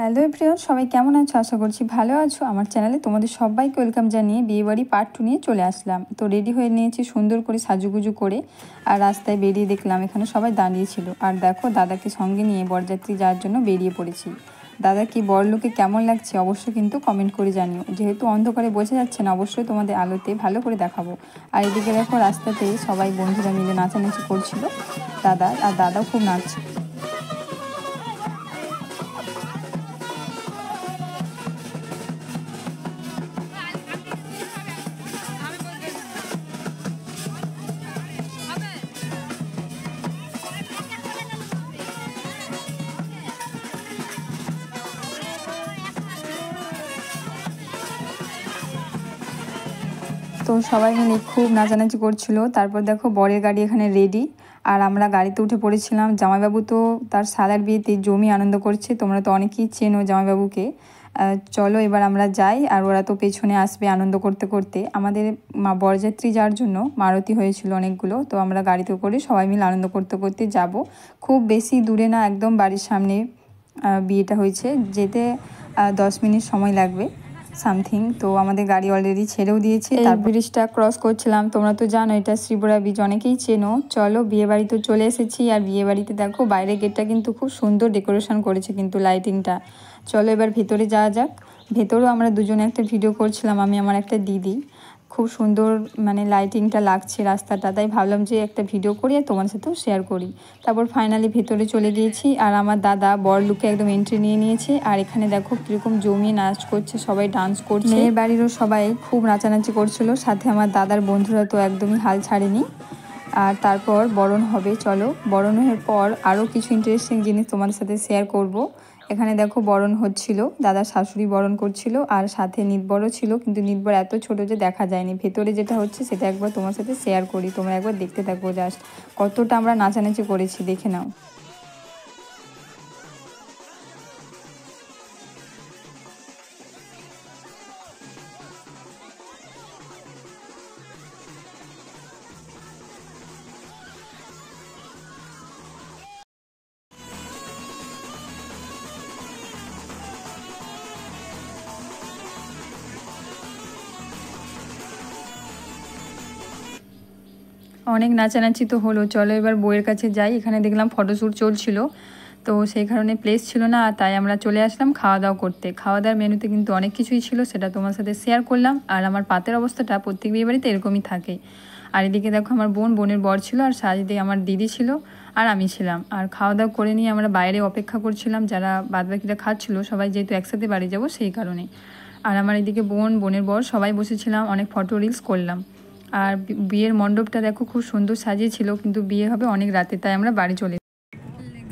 Hello everyone, সবাই কেমন আছো? আশা করছি ভালো আছো। আমার চ্যানেলে তোমাদের সবাইকে ওয়েলকাম জানিয়ে বিয়েবাড়ি পার্ট 2 নিয়ে চলে আসলাম। তো রেডি হয়ে নিয়েছি সুন্দর করে সাজুগুজু করে, আর রাস্তায় বেরিয়ে দেখলাম এখানে সবাই দাঁড়িয়েছিল। আর দেখো দাদাকে সঙ্গে নিয়ে বরযাত্রী যাওয়ার জন্য বেরিয়ে পড়েছি। দাদা কি বরলোকে কেমন লাগছে অবশ্যই কিন্তু কমেন্ট করে জানিও। যেহেতু অন্ধকারে বোঝা যাচ্ছে না, অবশ্যই তোমাদের আলোতে ভালো করে দেখাবো। আর এদিকে দেখো রাস্তাতে সবাই বন্ধুরা মিলে নাচানাচি করছিল, দাদাও খুব নাচছে। তো সবাই মিলে খুব নাচানাচি করছিল। তারপর দেখো বরের গাড়ি এখানে রেডি, আর আমরা গাড়িতে উঠে পড়েছিলাম। জামাইবাবু তো তার শালার বিয়েতে জমি আনন্দ করছে, তোমরা তো অনেকেই চেনো জামাইবাবুকে। চলো এবার আমরা যাই, আর ওরা তো পেছনে আসবে আনন্দ করতে করতে। আমাদের বরযাত্রী যাওয়ার জন্য মারুতি হয়েছিল অনেকগুলো, তো আমরা গাড়িতে করে সবাই মিলে আনন্দ করতে করতে যাব। খুব বেশি দূরে না, একদম বাড়ির সামনে বিয়েটা হয়েছে, যেতে 10 মিনিট সময় লাগবে সামথিং। তো আমাদের গাড়ি অলরেডি ছেড়েও দিয়েছে। তার ব্রিজটা ক্রস করছিলাম, তোমরা তো জানো এটা শ্রীপুরা ব্রিজ, অনেকেই চেনো। চলো বিয়ে বাড়ি তো চলে এসেছি। আর বিয়ে বাড়িতে দেখো বাইরের গেটটা কিন্তু খুব সুন্দর ডেকোরেশন করেছে কিন্তু লাইটিংটা। চলো এবার ভেতরে যাওয়া যাক। ভেতরেও আমরা দুজনে একটা ভিডিও করছিলাম, আমি আমার একটা দিদি। খুব সুন্দর মানে লাইটিংটা লাগছে রাস্তাটা, তাই ভাবলাম যে একটা ভিডিও করি আর তোমার সাথেও শেয়ার করি। তারপর ফাইনালি ভেতরে চলে গিয়েছি, আর আমার দাদা বর লুকে একদম এন্ট্রি নিয়ে নিয়েছে। আর এখানে দেখো কীরকম জমিয়ে নাচ করছে, সবাই ডান্স করছে। মেয়ের বাড়িরও সবাই খুব নাচানাচি করছিল, সাথে আমার দাদার বন্ধুরা তো একদমই হাল ছাড়েনি। আর তারপর বরণ হবে। চলো বরণের পর আরও কিছু ইন্টারেস্টিং জিনিস তোমাদের সাথে শেয়ার করব। এখানে দেখো বরণ হচ্ছিল, দাদার শাশুড়ি বরণ করছিল, আর সাথে নিতবরও ছিল, কিন্তু নিতবর এত ছোট যে দেখা যায়নি। ভেতরে যেটা হচ্ছে সেটা একবার তোমার সাথে শেয়ার করি, তোমরা একবার দেখতে থাকো। জাস্ট কতটা আমরা নাচানাচি করেছি দেখে নাও। অনেক নাচানাচি তো হলো, চলো এবার বইয়ের কাছে যাই। এখানে দেখলাম ফটোশ্যুট চলছিল, তো সেই কারণে প্লেস ছিল না, তাই আমরা চলে আসলাম খাওয়া দাওয়া করতে। খাওয়া দাওয়ার মেনুতে কিন্তু অনেক কিছুই ছিল, সেটা তোমার সাথে শেয়ার করলাম। আর আমার পাতের অবস্থাটা প্রত্যেক বিয়ে বাড়িতে এরকমই থাকে। আর এদিকে দেখো আমার বোনের বর ছিল, আর সাজিদে আমার দিদি ছিল, আর আমি ছিলাম। আর খাওয়া দাওয়া করে নিয়ে আমরা বাইরে অপেক্ষা করছিলাম, যারা বাদবাকিরা খাচ্ছিল সবাই, যেহেতু একসাথে বাড়ি যাব সেই কারণে। আর আমার এদিকে বোনের বর সবাই বসেছিলাম, অনেক ফটো রিলস করলাম। আর বিয়ের মণ্ডপটা দেখো খুব সুন্দর সাজিয়েছিল, কিন্তু বিয়ে হবে অনেক রাতে, তাই আমরা বাড়ি চলে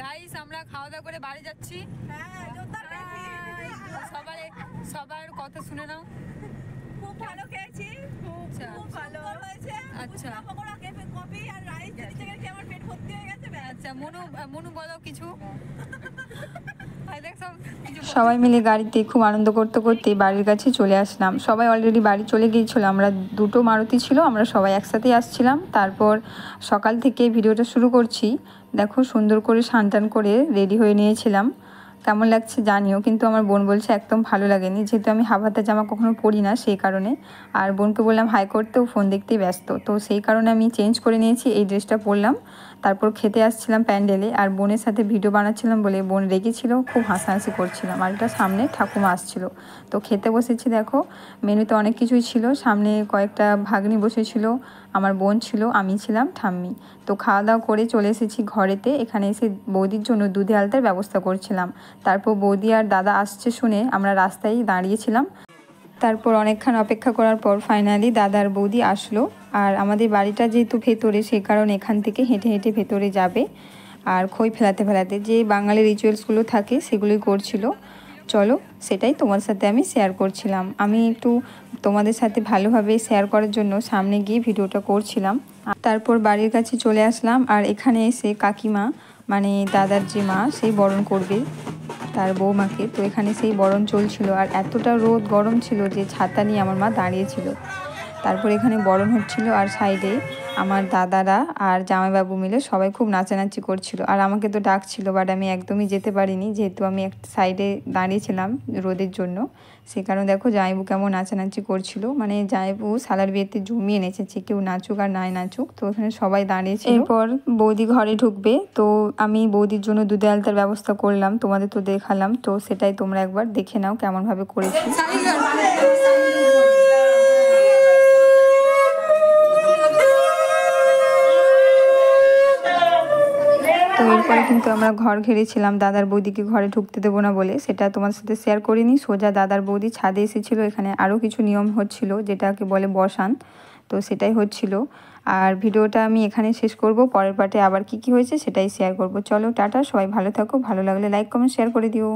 গাইস। আমরা খাওয়া দাওয়া করে বাড়ি যাচ্ছি। সবার কথা শুনে নাও। খুব ভালো খেয়েছি, খুব ভালো হয়েছে। আচ্ছা কফি আর রাইস থেকে আমার পেট ভর্তি হয়ে গেছে। আচ্ছা মনু বলো কিছু। সবাই মিলে গাড়িতে খুব আনন্দ করতে করতে বাড়ির কাছে চলে আসলাম। সবাই অলরেডি বাড়ি চলে গিয়েছিল, আমরা দুটো মারুতি ছিল, আমরা সবাই একসাথেই আসছিলাম। তারপর সকাল থেকে ভিডিওটা শুরু করছি। দেখো সুন্দর করে স্নান করে রেডি হয়ে নিয়েছিলাম। কেমন লাগছে জানিও, কিন্তু আমার বোন বলছে একদম ভালো লাগেনি, যেহেতু আমি হাফ হাতা জামা কখনো পরি না সেই কারণে। আর বোনকে বললাম হাই করতেও, ফোন দেখতেই ব্যস্ত, তো সেই কারণে আমি চেঞ্জ করে নিয়েছি, এই ড্রেসটা পরলাম। তারপর খেতে আসছিলাম প্যান্ডেলে, আর বোনের সাথে ভিডিও বানাচ্ছিলাম বলে বোন রেগেছিল, খুব হাসাহাসি করছিলাম। আর এটা সামনে ঠাকুমা আসছিল, তো খেতে বসেছি। দেখো মেনুতে অনেক কিছুই ছিল, সামনে কয়েকটা ভাগ্নি বসেছিল, আমার বোন ছিল, আমি ছিলাম, ঠাম্মি। তো খাওয়া দাওয়া করে চলে এসেছি ঘরেতে। এখানে এসে বৌদির জন্য দুধে আলতার ব্যবস্থা করছিলাম। তারপর বৌদি আর দাদা আসছে শুনে আমরা রাস্তায় দাঁড়িয়েছিলাম। তারপর অনেকক্ষণ অপেক্ষা করার পর ফাইনালি দাদা আর বৌদি আসলো। আর আমাদের বাড়িটা যেহেতু ভেতরে, সেই কারণে এখান থেকে হেঁটে হেঁটে ভেতরে যাবে। আর খই ফেলাতে যে বাঙালি রিচুয়ালসগুলো থাকে সেগুলোই করছিল। চলো সেটাই তোমার সাথে আমি শেয়ার করছিলাম। আমি একটু তোমাদের সাথে ভালোভাবে শেয়ার করার জন্য সামনে গিয়ে ভিডিওটা করছিলাম। তারপর বাড়ির কাছে চলে আসলাম, আর এখানে এসে কাকিমা মানে দাদার যে মা, সেই বরণ করবে তার বৌমাকে। তো এখানে সেই বরণ চলছিল, আর এতটা রোদ গরম ছিল যে ছাতা নিয়ে আমার মা দাঁড়িয়েছিল। তারপর এখানে বরণ হচ্ছিল আর সাইডে আমার দাদারা আর জামাইবাবু মিলে সবাই খুব নাচানাচি করছিল। আর আমাকে তো ডাকছিল, বাট আমি একদমই যেতে পারিনি, যেহেতু আমি একটা সাইডে দাঁড়িয়েছিলাম রোদের জন্য। সে কারণে দেখো জামাইবু কেমন নাচানাচি করছিল, মানে জামাইবু সালার বিয়েতে জমিয়ে নেচেছে, কেউ নাচুক আর নাই নাচুক, তো ওখানে সবাই দাঁড়িয়েছিল। এরপর বৌদি ঘরে ঢুকবে, তো আমি বৌদির জন্য দুধে আলতার ব্যবস্থা করলাম, তোমাদের তো দেখালাম, তো সেটাই তোমরা একবার দেখে নাও কেমনভাবে করেছি। তো এরপরে কিন্তু আমরা ঘর ঘেরেছিলাম, দাদার বৌদিকে ঘরে ঢুকতে দেবো না বলে, সেটা তোমার সাথে শেয়ার করিনি। সোজা দাদার বৌদি ছাদে এসেছিলো, এখানে আরও কিছু নিয়ম হচ্ছিল যেটাকে বলে বসান, তো সেটাই হচ্ছিল। আর ভিডিওটা আমি এখানে শেষ করব, পরের পার্টে আবার কি হয়েছে সেটাই শেয়ার করব। চলো টাটা, সবাই ভালো থাকো, ভালো লাগলে লাইক কমেন্ট শেয়ার করে দিও।